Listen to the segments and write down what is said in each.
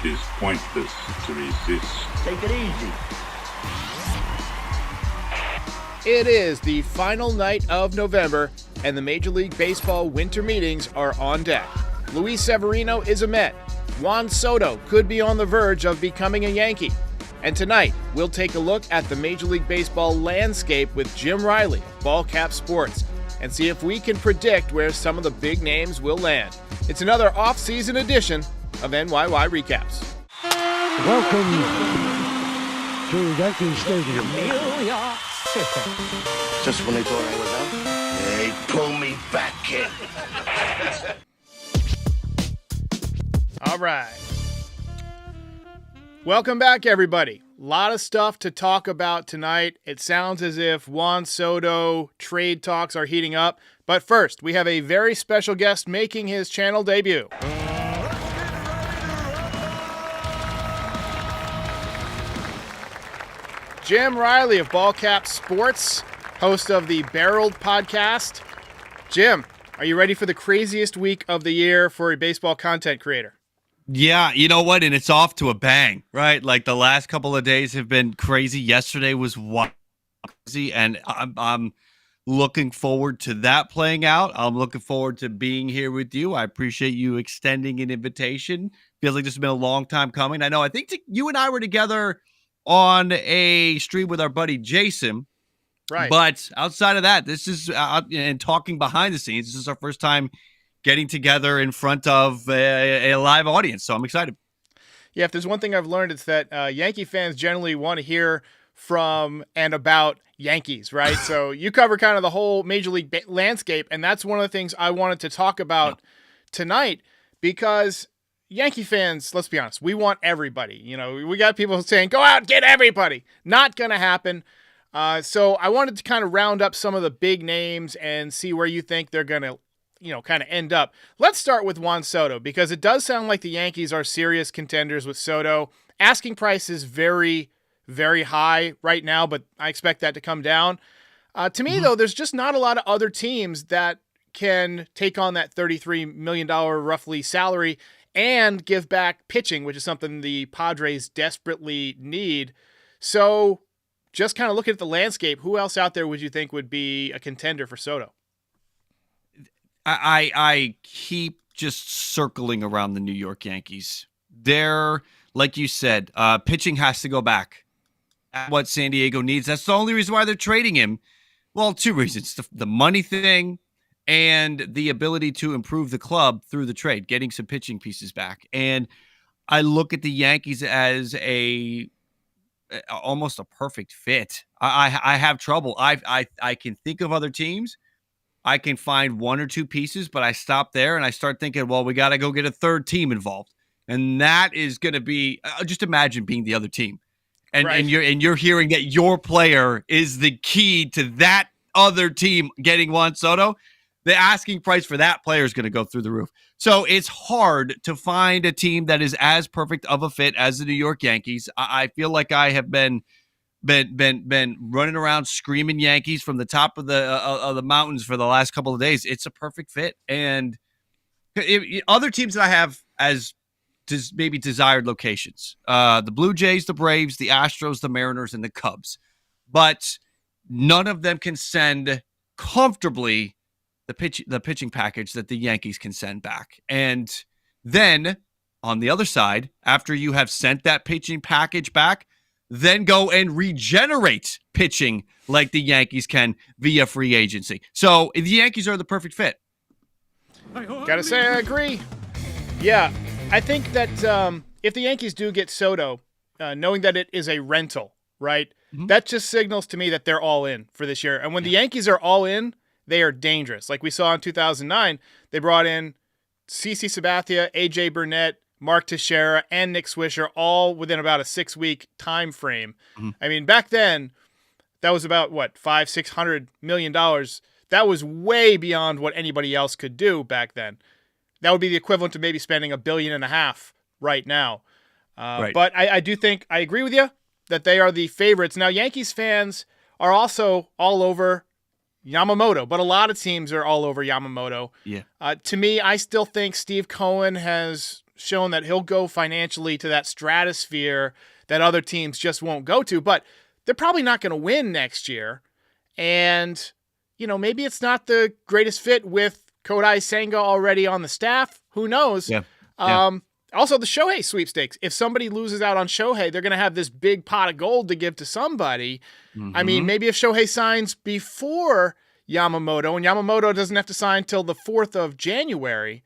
It is pointless to resist. Take it easy. It is the final night of November, and the Major League Baseball Winter Meetings are on deck. Luis Severino is a Met. Juan Soto could be on the verge of becoming a Yankee. And tonight, we'll take a look at the Major League Baseball landscape with Jim Riley of Ballcap Sports and see if we can predict where some of the big names will land. It's another off-season edition of NYY Recaps. Welcome to Yankee Stadium. New York City. Just when they thought I was out, they pull me back in. All right. Welcome back, everybody. A lot of stuff to talk about tonight. It sounds as if Juan Soto trade talks are heating up. But first, we have a very special guest making his channel debut. Jim Riley of Ballcap Sports, host of the Barreled podcast. Jim, are you ready for the craziest week of the year for a baseball content creator? Yeah, you know what? And it's off to a bang, right? Like the last couple of days have been crazy. Yesterday was crazy, and I'm looking forward to that playing out. I'm looking forward to being here with you. I appreciate you extending an invitation. Feels like this has been a long time coming. I think you and I were together on a stream with our buddy Jason. Right. But outside of that, this is, and talking behind the scenes, this is our first time getting together in front of a live audience. So I'm excited. Yeah, if there's one thing I've learned, it's that Yankee fans generally want to hear from and about Yankees, right? So you cover kind of the whole Major League landscape, and that's one of the things I wanted to talk about tonight, because Yankee fans, let's be honest, we want everybody. You know, we got people saying, go out, get everybody. Not going to happen. So I wanted to kind of round up some of the big names and see where you think they're going to, kind of end up. Let's start with Juan Soto, because it does sound like the Yankees are serious contenders with Soto. Asking price is very, very high right now, but I expect that to come down. To me, though, there's just not a lot of other teams that can take on that $33 million roughly salary and give back pitching, which is something the Padres desperately need. So just kind of looking at the landscape, who else out there would you think would be a contender for Soto? I keep just circling around the New York Yankees. They're, like you said, pitching has to go back at what San Diego needs. That's the only reason why they're trading him. Well, two reasons. The money thing and the ability to improve the club through the trade, getting some pitching pieces back. And I look at the Yankees as almost a perfect fit. I have trouble. I can think of other teams. I can find one or two pieces, but I stop there and I start thinking, well, we got to go get a third team involved. And that is going to be, just imagine being the other team. And, right. and you're hearing that your player is the key to that other team getting Juan Soto. The asking price for that player is going to go through the roof. So it's hard to find a team that is as perfect of a fit as the New York Yankees. I feel like I have been running around screaming Yankees from the top of the mountains for the last couple of days. It's a perfect fit. And other teams that I have as maybe desired locations, the Blue Jays, the Braves, the Astros, the Mariners, and the Cubs. But none of them can send comfortably the pitching package that the Yankees can send back. And then on the other side, after you have sent that pitching package back, then go and regenerate pitching like the Yankees can via free agency. So the Yankees are the perfect fit. Gotta say, I agree. Yeah, I think that if the Yankees do get Soto, knowing that it is a rental, right, that just signals to me that they're all in for this year. And when the Yankees are all in, they are dangerous. Like we saw in 2009, they brought in CC Sabathia, AJ Burnett, Mark Teixeira, and Nick Swisher, all within about a 6-week time frame. I mean, back then, that was about, $500-600 million. That was way beyond what anybody else could do back then. That would be the equivalent to maybe spending $1.5 billion right now. Right. But I do think, I agree with you, that they are the favorites. Now, Yankees fans are also all over Yamamoto, but a lot of teams are all over Yamamoto. Yeah. To me, I still think Steve Cohen has shown that he'll go financially to that stratosphere that other teams just won't go to, but they're probably not going to win next year. And, maybe it's not the greatest fit with Kodai Senga already on the staff. Who knows? Yeah. Also, the Shohei sweepstakes. If somebody loses out on Shohei, they're going to have this big pot of gold to give to somebody. I mean, maybe if Shohei signs before Yamamoto, and Yamamoto doesn't have to sign till the 4th of January,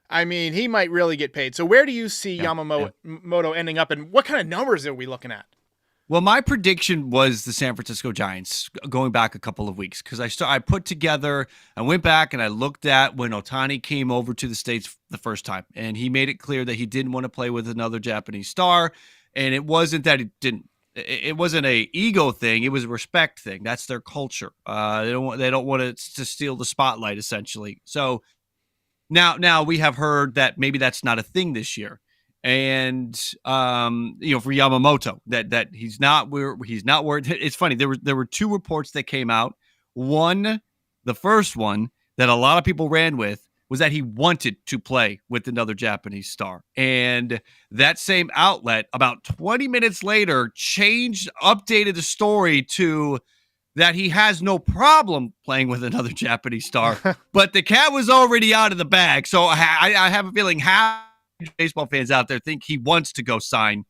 I mean, he might really get paid. So where do you see Yamamoto ending up, and what kind of numbers are we looking at? Well, my prediction was the San Francisco Giants going back a couple of weeks because I went back and I looked at when Ohtani came over to the States the first time, and he made it clear that he didn't want to play with another Japanese star, and it wasn't that it wasn't a ego thing, it was a respect thing. That's their culture. They don't want it to steal the spotlight, essentially. So now we have heard that maybe that's not a thing this year. And for Yamamoto, that he's not worried. It's funny, there were 2 reports that came out. The first one that a lot of people ran with was that he wanted to play with another Japanese star, and that same outlet about 20 minutes later updated the story to that he has no problem playing with another Japanese star, but the cat was already out of the bag. So I have a feeling half baseball fans out there think he wants to go sign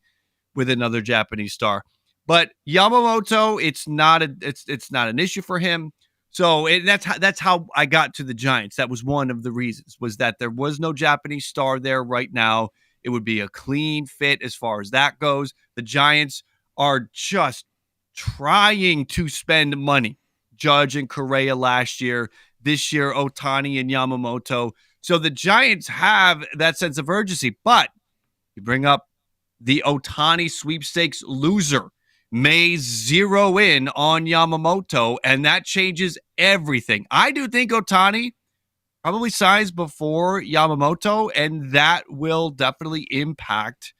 with another Japanese star, but Yamamoto, it's not an issue for him. So that's how I got to the Giants. That was one of the reasons, was that there was no Japanese star there right now. It would be a clean fit as far as that goes. The Giants are just trying to spend money. Judge and Correa last year, this year Ohtani and Yamamoto. So the Giants have that sense of urgency, but you bring up the Ohtani sweepstakes loser may zero in on Yamamoto, and that changes everything. I do think Ohtani probably signs before Yamamoto, and that will definitely impact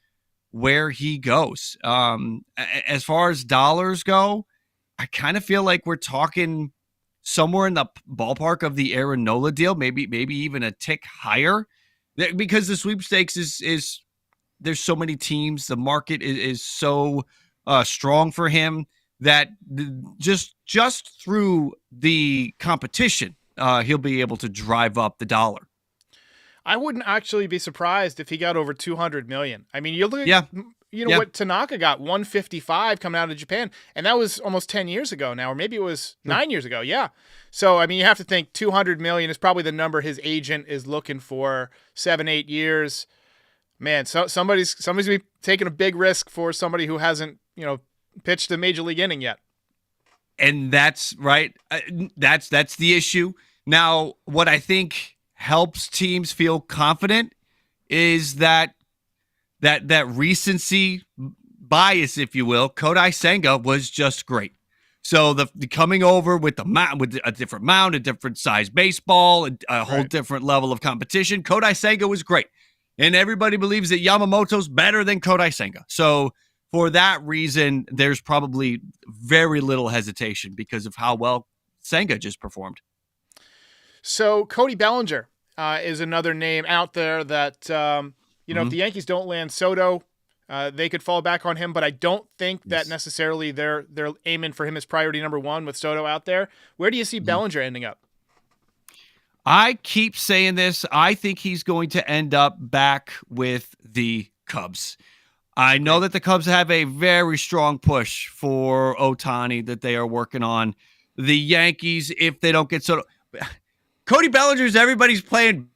where he goes. As far as dollars go, I kind of feel like we're talking somewhere in the ballpark of the Aaron Nola deal, maybe even a tick higher, because the sweepstakes is there's so many teams. The market is so strong for him that just through the competition, he'll be able to drive up the dollar. I wouldn't actually be surprised if he got over 200 million. I mean, you look at what Tanaka got, 155 coming out of Japan, and that was almost 10 years ago now, or maybe it was 9 years ago. Yeah. So, I mean, you have to think 200 million is probably the number his agent is looking for 7-8 years. Man, so somebody's taking a big risk for somebody who hasn't, pitched a major league inning yet. And that's right. That's the issue. Now, what I think helps teams feel confident is that recency bias, if you will. Kodai Senga was just great. So the coming over with a different mound, a different size baseball, a whole different level of competition. Kodai Senga was great. And everybody believes that Yamamoto's better than Kodai Senga. So for that reason, there's probably very little hesitation because of how well Senga just performed. So Cody Bellinger is another name out there that, if the Yankees don't land Soto, they could fall back on him. But I don't think that necessarily they're aiming for him as priority number 1 with Soto out there. Where do you see Bellinger ending up? I keep saying this. I think he's going to end up back with the Cubs. I know that the Cubs have a very strong push for Ohtani that they are working on. The Yankees, if they don't get Soto, Cody Bellinger is everybody's playing.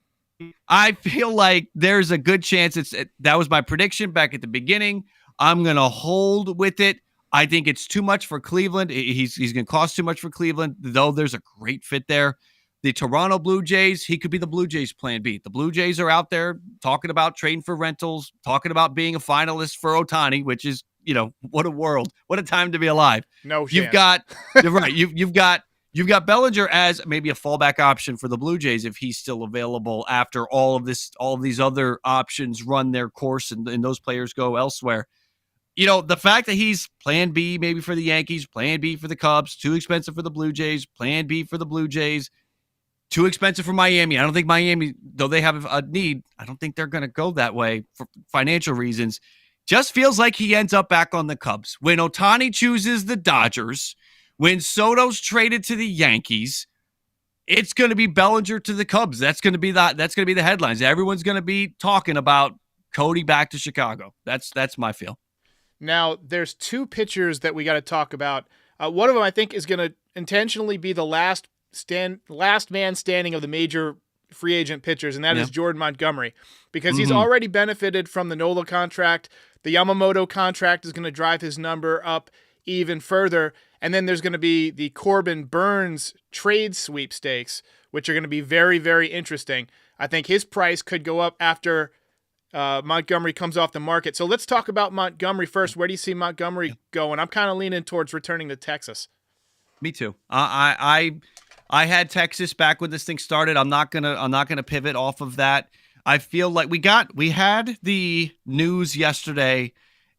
I feel like there's a good chance that was my prediction back at the beginning. I'm going to hold with it. I think it's too much for Cleveland. He's going to cost too much for Cleveland, though there's a great fit there. The Toronto Blue Jays, he could be the Blue Jays plan B. The Blue Jays are out there talking about trading for rentals, talking about being a finalist for Ohtani, which is, what a world. What a time to be alive. No chance. You've got Bellinger as maybe a fallback option for the Blue Jays if he's still available after all of these other options run their course and those players go elsewhere. The fact that he's plan B maybe for the Yankees, plan B for the Cubs, too expensive for the Blue Jays, plan B for the Blue Jays. Too expensive for Miami. I don't think Miami, though they have a need, I don't think they're going to go that way for financial reasons. Just feels like he ends up back on the Cubs. When Ohtani chooses the Dodgers, when Soto's traded to the Yankees, it's going to be Bellinger to the Cubs. That's going to be the headlines. Everyone's going to be talking about Cody back to Chicago. That's my feel. Now, there's two pitchers that we got to talk about. One of them, I think, is going to intentionally be the last man standing of the major free agent pitchers, and that is Jordan Montgomery, because he's already benefited from the Nola contract. The Yamamoto contract is going to drive his number up even further. And then there's going to be the Corbin Burnes trade sweepstakes, which are going to be very, very interesting. I think his price could go up after Montgomery comes off the market. So let's talk about Montgomery first. Where do you see Montgomery going? I'm kind of leaning towards returning to Texas. Me too. I had Texas back when this thing started. I'm not gonna pivot off of that. I feel like we had the news yesterday,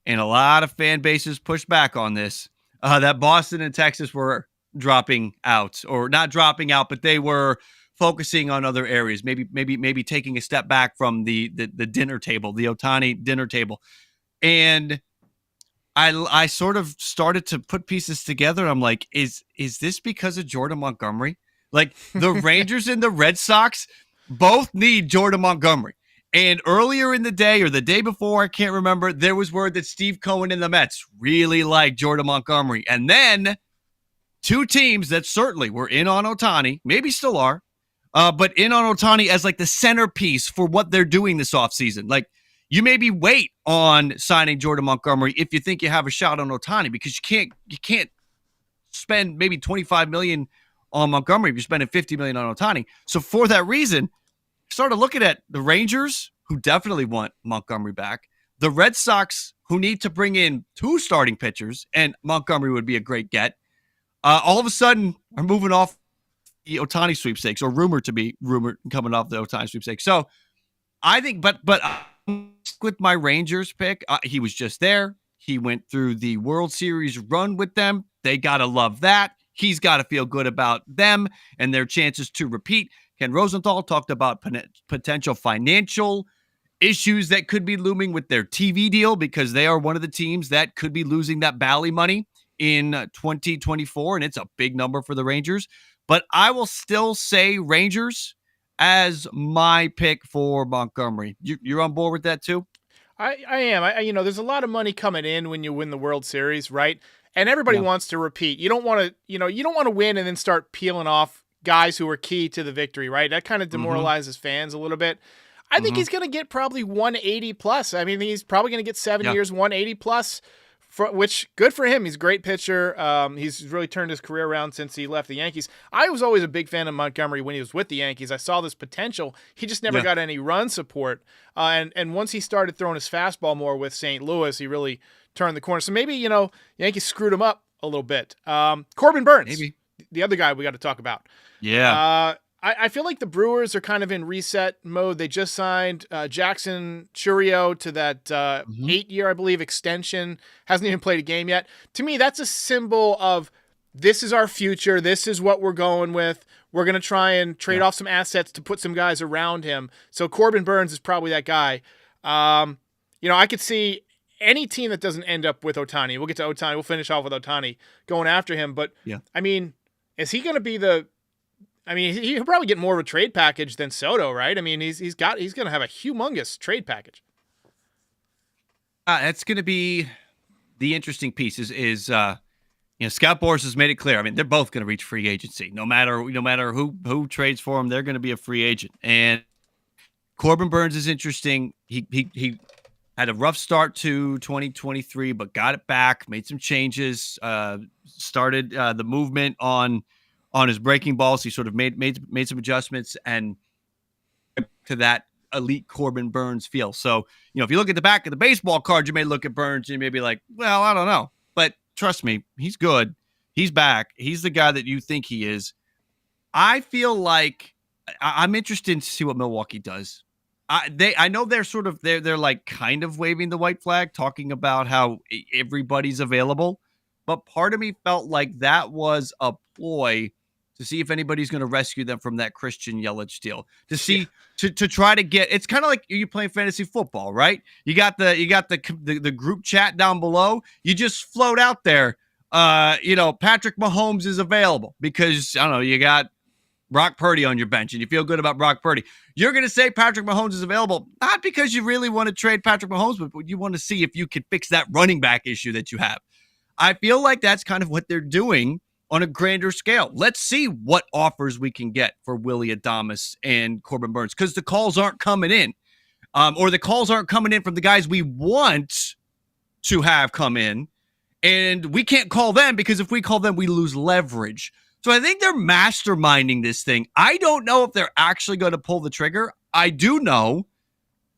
and a lot of fan bases pushed back on this. That Boston and Texas were dropping out, or not dropping out, but they were focusing on other areas, maybe taking a step back from the dinner table, the Ohtani dinner table. And I sort of started to put pieces together. I'm like, is this because of Jordan Montgomery? Like, the Rangers and the Red Sox both need Jordan Montgomery. And earlier in the day, or the day before, I can't remember, there was word that Steve Cohen and the Mets really liked Jordan Montgomery. And then two teams that certainly were in on Ohtani, maybe still are, but in on Ohtani as like the centerpiece for what they're doing this offseason. Like, you maybe wait on signing Jordan Montgomery if you think you have a shot on Ohtani, because you can't spend maybe $25 million on Montgomery if you're spending $50 million on Ohtani. So for that reason, started looking at the Rangers, who definitely want Montgomery back, the Red Sox, who need to bring in two starting pitchers, and Montgomery would be a great get. All of a sudden, are moving off the Ohtani sweepstakes, or rumored coming off the Ohtani sweepstakes. So I think, but with my Rangers pick, he was just there. He went through the World Series run with them. They got to love that. He's got to feel good about them and their chances to repeat. Ken Rosenthal talked about potential financial issues that could be looming with their TV deal, because they are one of the teams that could be losing that Bally money in 2024, and it's a big number for the Rangers. But I will still say Rangers as my pick for Montgomery. You're on board with that too? I am. There's a lot of money coming in when you win the World Series, right? And everybody wants to repeat. You don't want to win and then start peeling off guys who are key to the victory, right? That kind of demoralizes fans a little bit. I think he's going to get probably 180 plus. I mean, he's probably going to get 7 years, 180 plus, which good for him. He's a great pitcher. He's really turned his career around since he left the Yankees. I was always a big fan of Montgomery when he was with the Yankees. I saw this potential. He just never got any run support. And once he started throwing his fastball more with St. Louis, he really turned the corner. So maybe, Yankees screwed him up a little bit. Corbin Burnes, maybe the other guy we got to talk about. Yeah. I feel like the Brewers are kind of in reset mode. They just signed Jackson Chourio to that 8-year, I believe, extension. Hasn't even played a game yet. To me, that's a symbol of this is our future. This is what we're going with. We're going to try and trade off some assets to put some guys around him. So Corbin Burnes is probably that guy. I could see any team that doesn't end up with Ohtani. We'll get to Ohtani. We'll finish off with Ohtani going after him. But, I mean, is he going to be he'll probably get more of a trade package than Soto, right? I mean, he's going to have a humongous trade package. That's going to be the interesting piece. Is Scott Boras has made it clear. I mean, they're both going to reach free agency, no matter who trades for them. They're going to be a free agent. And Corbin Burnes is interesting. He had a rough start to 2023, but got it back. Made some changes. Started the movement on his breaking balls. He sort of made some adjustments and to that elite Corbin Burnes feel. So, if you look at the back of the baseball card, you may look at Burnes and you may be like, well, I don't know. But trust me, he's good. He's back. He's the guy that you think he is. I feel like I'm interested to see what Milwaukee does. I know they're like kind of waving the white flag, talking about how everybody's available. But part of me felt like that was a ploy to see if anybody's going to rescue them from that Christian Yelich deal, to try to get. It's kind of like you playing fantasy football, right? You got the group chat down below. You just float out there. Patrick Mahomes is available because I don't know, you got Brock Purdy on your bench and you feel good about Brock Purdy. You're going to say Patrick Mahomes is available, not because you really want to trade Patrick Mahomes, but you want to see if you can fix that running back issue that you have. I feel like that's kind of what they're doing on a grander scale. Let's see what offers we can get for Willy Adames and Corbin Burnes, because the calls aren't coming in, or the calls aren't coming in from the guys we want to have come in. And we can't call them because if we call them, we lose leverage. So I think they're masterminding this thing. I don't know if they're actually going to pull the trigger. I do know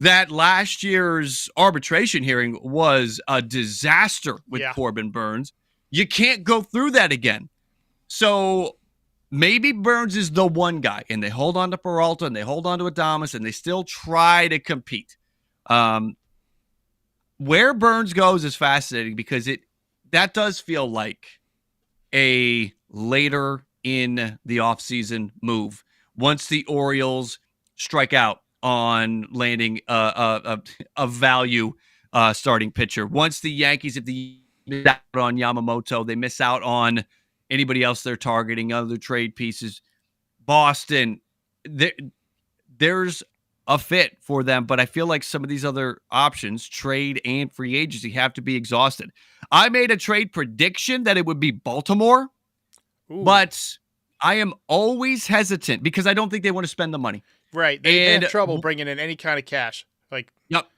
that last year's arbitration hearing was a disaster with Corbin Burnes. You can't go through that again. So maybe Burnes is the one guy, and they hold on to Peralta, and they hold on to Adames, and they still try to compete. Where Burnes goes is fascinating because that does feel like a later in the offseason move once the Orioles strike out on landing a value starting pitcher. Once the Yankees, if they miss out on Yamamoto, they miss out on anybody else they're targeting, other trade pieces. Boston, there's a fit for them, but I feel like some of these other options, trade and free agency, have to be exhausted. I made a trade prediction that it would be Baltimore, but I am always hesitant because I don't think they want to spend the money. Right. They have trouble bringing in any kind of cash. Yep.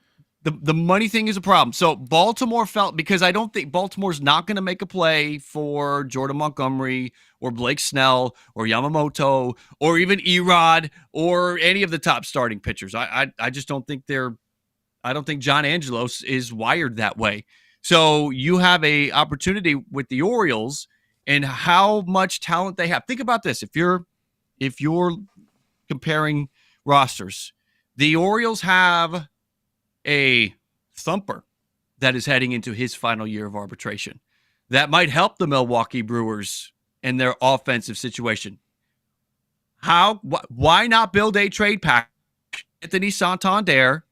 The money thing is a problem. So Baltimore felt, because I don't think Baltimore's not going to make a play for Jordan Montgomery or Blake Snell or Yamamoto or even Erod or any of the top starting pitchers. I just don't think I don't think John Angelos is wired that way. So you have a opportunity with the Orioles and how much talent they have. Think about this. If you're comparing rosters, the Orioles have a thumper that is heading into his final year of arbitration. That might help the Milwaukee Brewers in their offensive situation. Why not build a trade package? Anthony Santander,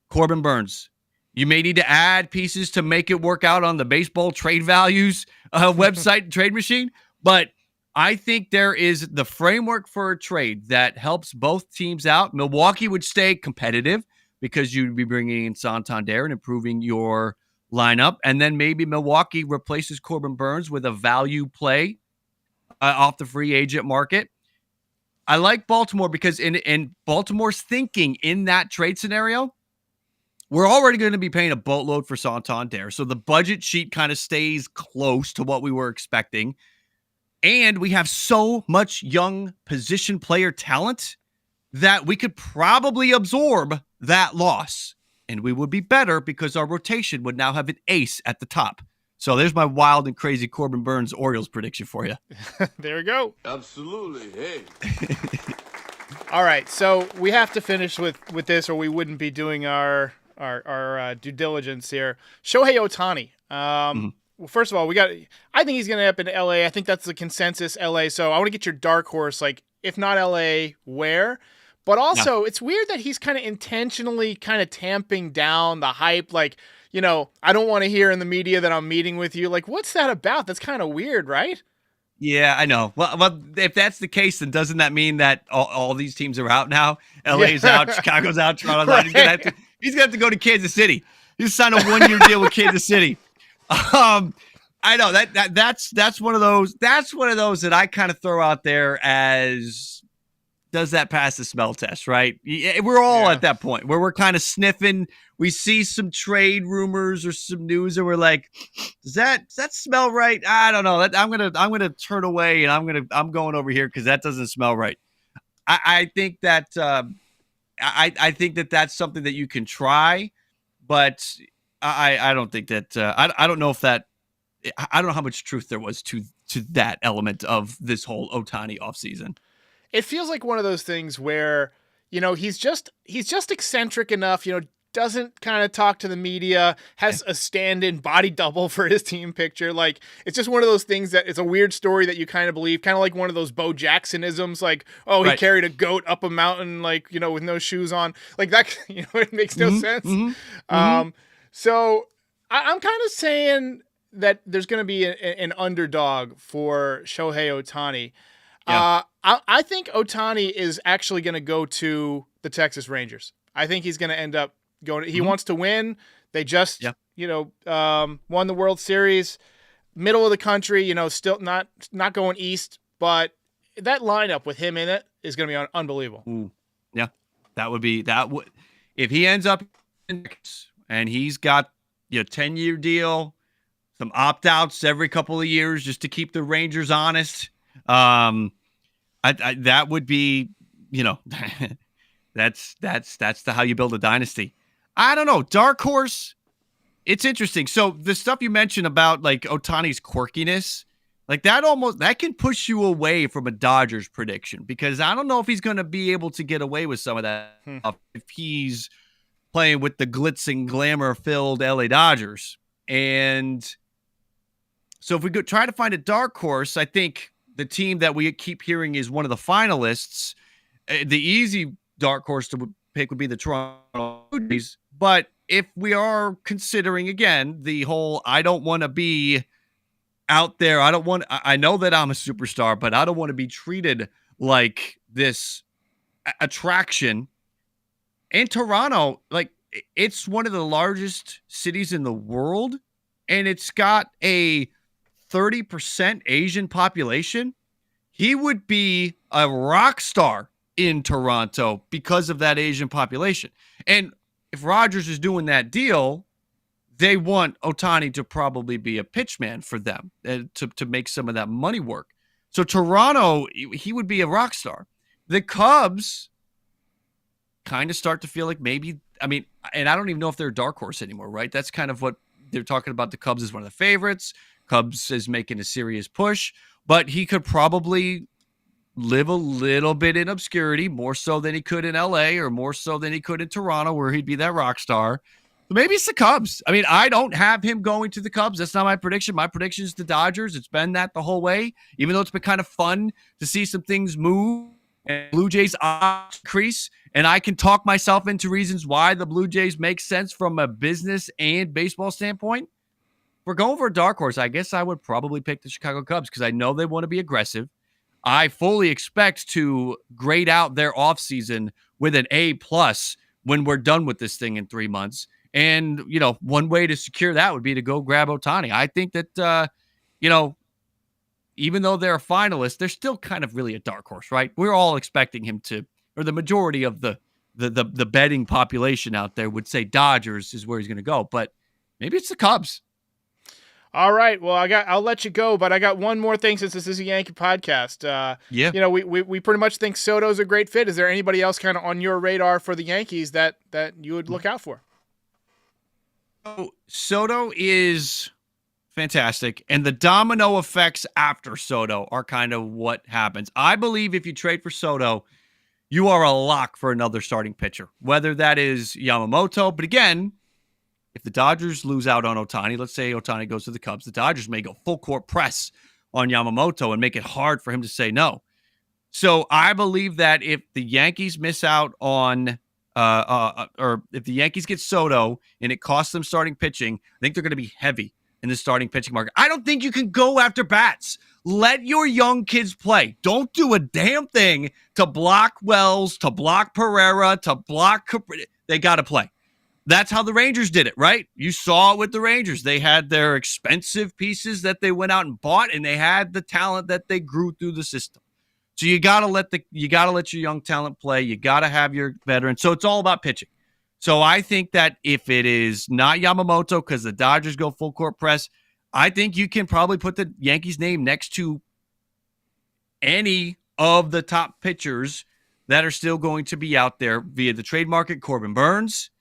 Corbin Burnes. You may need to add pieces to make it work out on the baseball trade values website trade machine, but I think there is the framework for a trade that helps both teams out. Milwaukee would stay competitive because you'd be bringing in Santander and improving your lineup. And then maybe Milwaukee replaces Corbin Burnes with a value play off the free agent market. I like Baltimore because in Baltimore's thinking in that trade scenario, we're already going to be paying a boatload for Santander. So the budget sheet kind of stays close to what we were expecting. And we have so much young position player talent that we could probably absorb that loss. And we would be better because our rotation would now have an ace at the top. So there's my wild and crazy Corbin Burnes Orioles prediction for you. There we go. Absolutely. Hey. All right. So we have to finish with this or we wouldn't be doing our due diligence here. Shohei Ohtani. Well, first of all, I think he's going to end up in LA. I think that's the consensus, LA. So I want to get your dark horse, if not LA, where? But also, It's weird that he's kind of intentionally kind of tamping down the hype. I don't want to hear in the media that I'm meeting with you. What's that about? That's kind of weird, right? Yeah, I know. Well, if that's the case, then doesn't that mean that all these teams are out now? LA's out, Chicago's out, Toronto's out. He's gonna have to go to Kansas City. He's signed a 1-year deal with Kansas City. I know that's one of those. That's one of those that I kind of throw out there as, does that pass the smell test? Right? We're all at that point where we're kind of sniffing. We see some trade rumors or some news, and we're like, does that smell right? I don't know. I'm gonna turn away, and I'm going over here because that doesn't smell right. I think that I think that that's something that you can try, but I don't think that I don't know if that. I don't know how much truth there was to that element of this whole Ohtani offseason. It feels like one of those things where, he's just eccentric enough, doesn't kind of talk to the media, has a stand-in body double for his team picture. Like, it's just one of those things that it's a weird story that you kind of believe, kind of like one of those Bo Jacksonisms, like, oh, he carried a goat up a mountain, like, you know, with no shoes on. Like that, you know, it makes no sense. So I'm kind of saying that there's going to be an underdog for Shohei Ohtani. Yeah. I think Ohtani is actually going to go to the Texas Rangers. I think he's going to end up going. He wants to win. They just, won the World Series, middle of the country. You know, still not going east, but that lineup with him in it is going to be unbelievable. Ooh. Yeah, that would be that. If he ends up in Texas and he's got 10-year deal, some opt-outs every couple of years just to keep the Rangers honest. That would be, that's how you build a dynasty. I don't know. Dark horse. It's interesting. So the stuff you mentioned about like Ohtani's quirkiness, like that can push you away from a Dodgers prediction, because I don't know if he's going to be able to get away with some of that if he's playing with the glitz and glamour filled LA Dodgers. And so if we go try to find a dark horse, I think the team that we keep hearing is one of the finalists. The easy dark horse to pick would be the Toronto Blue Jays. But if we are considering, again, the whole I don't want to be out there, I know that I'm a superstar, but I don't want to be treated like this attraction. And Toronto, like, it's one of the largest cities in the world, and it's got a 30% Asian population. He would be a rock star in Toronto because of that Asian population. And if Rogers is doing that deal, they want Ohtani to probably be a pitchman for them to make some of that money work. So Toronto, he would be a rock star. The Cubs kind of start to feel like maybe, and I don't even know if they're a dark horse anymore, right? That's kind of what they're talking about. The Cubs is one of the favorites. Cubs is making a serious push, but he could probably live a little bit in obscurity, more so than he could in LA or more so than he could in Toronto, where he'd be that rock star. So maybe it's the Cubs. I don't have him going to the Cubs. That's not my prediction. My prediction is the Dodgers. It's been that the whole way, even though it's been kind of fun to see some things move and Blue Jays increase. And I can talk myself into reasons why the Blue Jays make sense from a business and baseball standpoint. We're going for a dark horse. I guess I would probably pick the Chicago Cubs because I know they want to be aggressive. I fully expect to grade out their offseason with an A+ when we're done with this thing in 3 months. And, one way to secure that would be to go grab Ohtani. I think that, even though they're a finalist, they're still kind of really a dark horse, right? We're all expecting him to, or the majority of the betting population out there would say Dodgers is where he's going to go. But maybe it's the Cubs. All right. Well, I'll let you go, but I got one more thing since this is a Yankee podcast. We pretty much think Soto's a great fit. Is there anybody else kind of on your radar for the Yankees that you would look out for? Soto is fantastic, and the domino effects after Soto are kind of what happens. I believe if you trade for Soto, you are a lock for another starting pitcher, whether that is Yamamoto. But again, if the Dodgers lose out on Ohtani, let's say Ohtani goes to the Cubs, the Dodgers may go full court press on Yamamoto and make it hard for him to say no. So I believe that if the Yankees miss out on, or if the Yankees get Soto and it costs them starting pitching, I think they're going to be heavy in the starting pitching market. I don't think you can go after bats. Let your young kids play. Don't do a damn thing to block Wells, to block Pereira, to block. They got to play. That's how the Rangers did it, right? You saw it with the Rangers. They had their expensive pieces that they went out and bought, and they had the talent that they grew through the system. So you gotta let your young talent play. You gotta have your veterans. So it's all about pitching. So I think that if it is not Yamamoto because the Dodgers go full court press, I think you can probably put the Yankees name next to any of the top pitchers that are still going to be out there via the trade market. Corbin Burnes.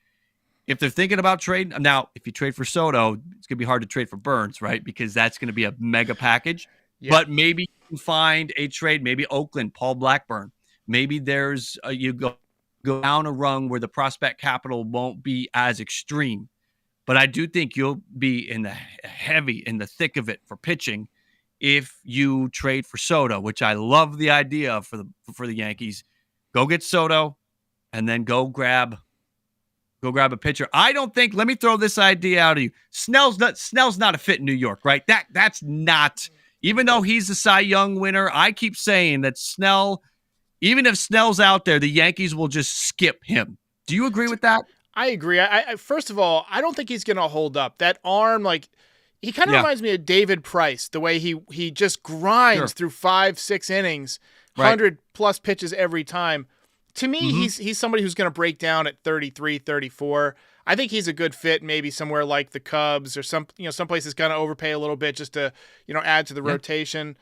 If they're thinking about trading, now, if you trade for Soto, it's going to be hard to trade for Burnes, right? Because that's going to be a mega package. Yeah. But maybe you can find a trade, maybe Oakland, Paul Blackburn. Maybe there's, you go go down a rung where the prospect capital won't be as extreme. But I do think you'll be in the thick of it for pitching if you trade for Soto, which I love the idea of for the Yankees. Go get Soto and then go grab a pitcher. I don't think, let me throw this idea out of you. Snell's not a fit in New York, right? That's not, even though he's the Cy Young winner, I keep saying that Snell, even if Snell's out there, the Yankees will just skip him. Do you agree with that? I agree. I first of all, I don't think he's going to hold up. That arm, like, he kind of reminds me of David Price, the way he just grinds through 5-6 innings, 100-plus pitches every time. To me, he's somebody who's going to break down at 33, 34. I think he's a good fit, maybe somewhere like the Cubs or some place is going to overpay a little bit just to, add to the rotation.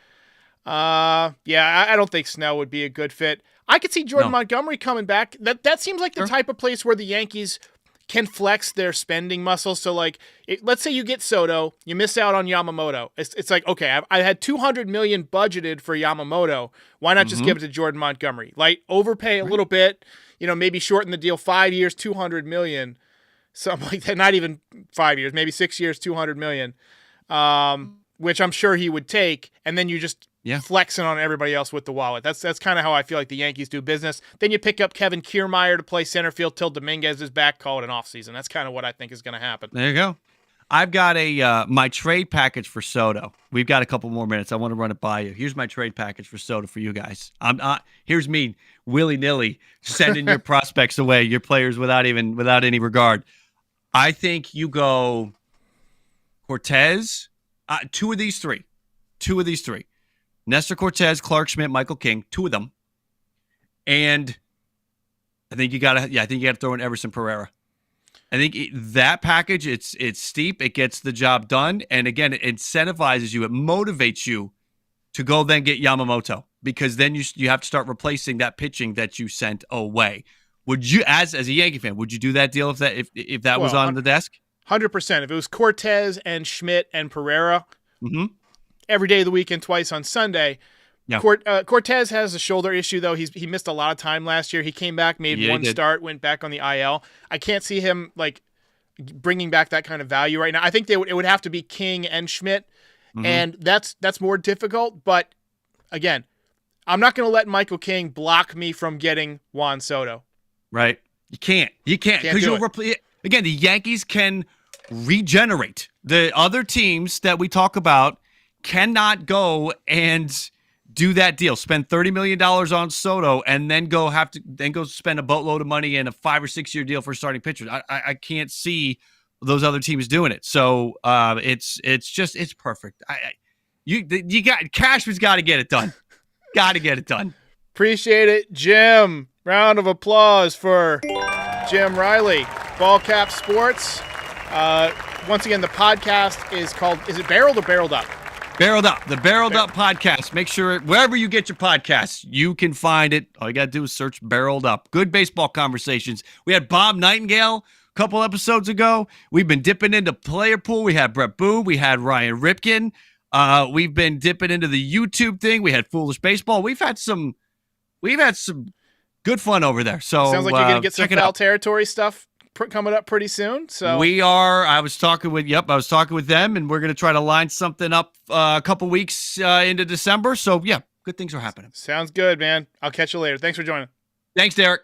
I don't think Snell would be a good fit. I could see Jordan Montgomery coming back. That seems like the type of place where the Yankees can flex their spending muscle. So, like, let's say you get Soto, you miss out on Yamamoto. It's like, okay, I had $200 million budgeted for Yamamoto. Why not just give it to Jordan Montgomery? Like, overpay a little bit, maybe shorten the deal 5 years, $200 million, something like that. Not even 5 years, maybe 6 years, $200 million, which I'm sure he would take. And then you just flexing on everybody else with the wallet. That's kind of how I feel like the Yankees do business. Then you pick up Kevin Kiermaier to play center field till Dominguez is back, call it an offseason. That's kind of what I think is going to happen. There you go. I've got my trade package for Soto. We've got a couple more minutes. I want to run it by you. Here's my trade package for Soto for you guys. Here's me willy-nilly sending your prospects away, your players without any regard. I think you go Cortez, two of these three. Nestor Cortez, Clark Schmidt, Michael King, two of them. And I think you got to throw in Everson Pereira. I think that package, it's steep. It gets the job done. And again, it incentivizes you. It motivates you to go then get Yamamoto, because then you have to start replacing that pitching that you sent away. Would you, as a Yankee fan, would you do that deal if that was on the desk? 100%. If it was Cortez and Schmidt and Pereira, every day of the week and twice on Sunday. Yeah. Cortez has a shoulder issue, though. He missed a lot of time last year. He came back, made one start, went back on the IL. I can't see him bringing back that kind of value right now. I think it would have to be King and Schmidt, and that's more difficult. But again, I'm not going to let Michael King block me from getting Juan Soto. Right? You can't because you'll replace. Again, the Yankees can regenerate. The other teams that we talk about cannot go and do that deal, spend $30 million on Soto, and then go spend a boatload of money in a 5 or 6 year deal for starting pitchers. I can't see those other teams doing it. So it's perfect. Cashman's got to get it done. Got to get it done. Appreciate it, Jim. Round of applause for Jim Riley, Ballcap Sports. Once again, the podcast is called, is it Barreled or Barreled Up? Barreled Up, the Barreled Up podcast. Make sure wherever you get your podcasts, you can find it. All you got to do is search Barreled Up. Good baseball conversations. We had Bob Nightingale a couple episodes ago. We've been dipping into player pool. We had Brett Boone. We had Ryan Ripken. We've been dipping into the YouTube thing. We had Foolish Baseball. We've had some good fun over there. So sounds like you're going to get some foul territory stuff coming up pretty soon. So we are. I was talking with them, and we're going to try to line something up a couple weeks into December. So yeah, good things are happening. Sounds good, man. I'll catch you later. Thanks for joining. Thanks, Derek.